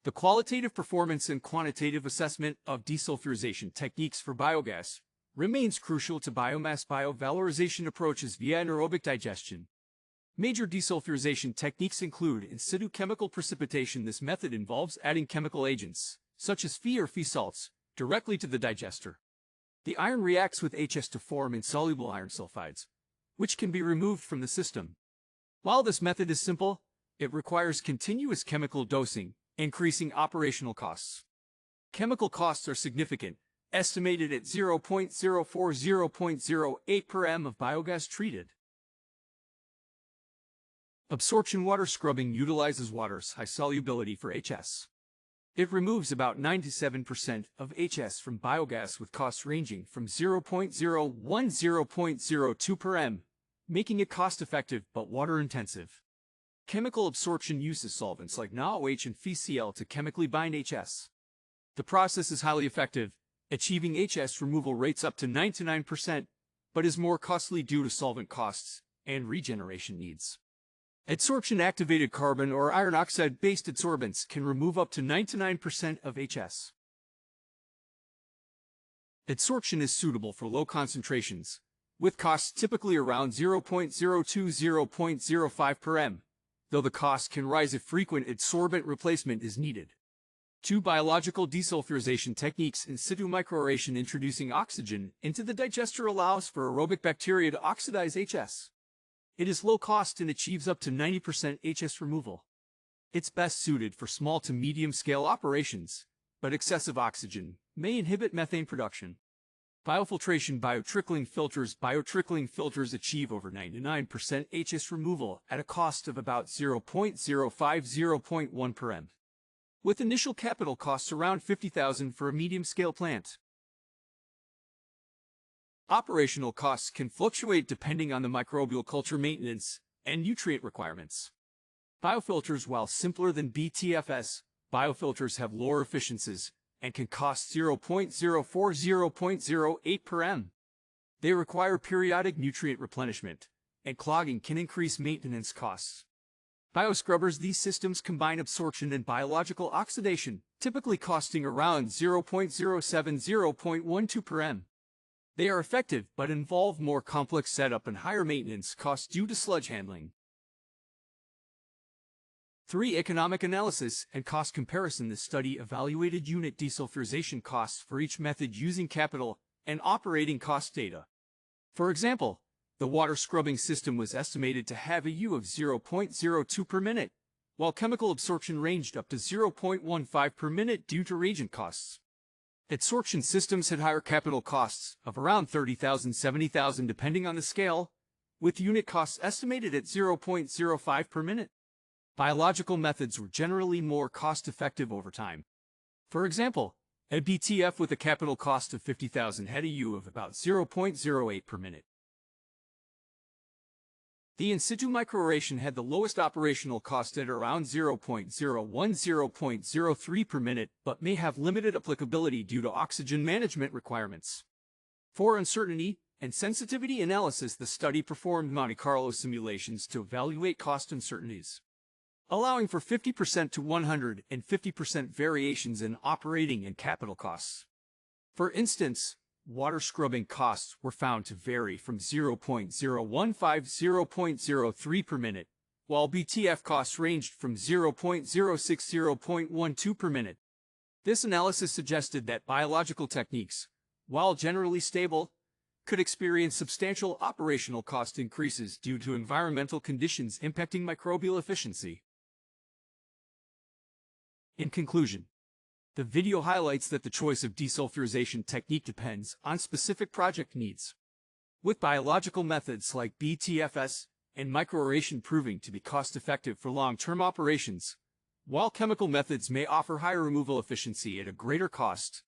The qualitative performance and quantitative assessment of desulphurization techniques for biogas remains crucial to biomass biovalorization approaches via anaerobic digestion. Major desulphurization techniques include in situ chemical precipitation. This method involves adding chemical agents, such as Fe or Fe salts, directly to the digester. The iron reacts with HS to form insoluble iron sulfides, which can be removed from the system. While this method is simple, it requires continuous chemical dosing, increasing operational costs. Chemical costs are significant, estimated at 0.04–0.08 per m of biogas treated. Absorption water scrubbing utilizes water's high solubility for HS. It removes about 97% of HS from biogas with costs ranging from 0.01–0.02 per m, making it cost-effective but water-intensive. Chemical absorption uses solvents like NaOH and FeCl to chemically bind HS. The process is highly effective, achieving HS removal rates up to 99%, but is more costly due to solvent costs and regeneration needs. Adsorption-activated carbon or iron oxide-based adsorbents can remove up to 99% of HS. Adsorption is suitable for low concentrations, with costs typically around 0.02–0.05 per m, though the cost can rise if frequent adsorbent replacement is needed. 2 biological desulphurization techniques in situ microaeration. Introducing oxygen into the digester allows for aerobic bacteria to oxidize HS. It is low cost and achieves up to 90% HS removal. It's best suited for small to medium-scale operations, but excessive oxygen may inhibit methane production. Biofiltration biotrickling filters. Biotrickling filters achieve over 99% HS removal at a cost of about 0.05–0.1 per m, with initial capital costs around $50,000 for a medium-scale plant. Operational costs can fluctuate depending on the microbial culture maintenance and nutrient requirements. Biofilters, while simpler than BTFS, biofilters have lower efficiencies and can cost 0.04–0.08 per m. They require periodic nutrient replenishment, and clogging can increase maintenance costs. Bioscrubbers. These systems combine absorption and biological oxidation, typically costing around 0.07–0.12 per m. They are effective but involve more complex setup and higher maintenance costs due to sludge handling. 3. Economic analysis and cost comparison. This study evaluated unit desulphurization costs for each method using capital and operating cost data. For example, the water scrubbing system was estimated to have a U of 0.02 per minute, while chemical absorption ranged up to 0.15 per minute due to reagent costs. Adsorption systems had higher capital costs of around $30,000–$70,000 depending on the scale, with unit costs estimated at 0.05 per minute. Biological methods were generally more cost-effective over time. For example, a BTF with a capital cost of $50,000 had a U of about 0.08 per minute. The in-situ microaeration had the lowest operational cost at around 0.01–0.03 per minute, but may have limited applicability due to oxygen management requirements. For uncertainty and sensitivity analysis, the study performed Monte Carlo simulations to evaluate cost uncertainties, allowing for 50% to 150% variations in operating and capital costs. For instance, water scrubbing costs were found to vary from 0.015–0.03 per minute, while BTF costs ranged from 0.06–0.12 per minute. This analysis suggested that biological techniques, while generally stable, could experience substantial operational cost increases due to environmental conditions impacting microbial efficiency. In conclusion, the video highlights that the choice of desulphurization technique depends on specific project needs, with biological methods like BTFS and microaeration proving to be cost-effective for long-term operations, while chemical methods may offer higher removal efficiency at a greater cost.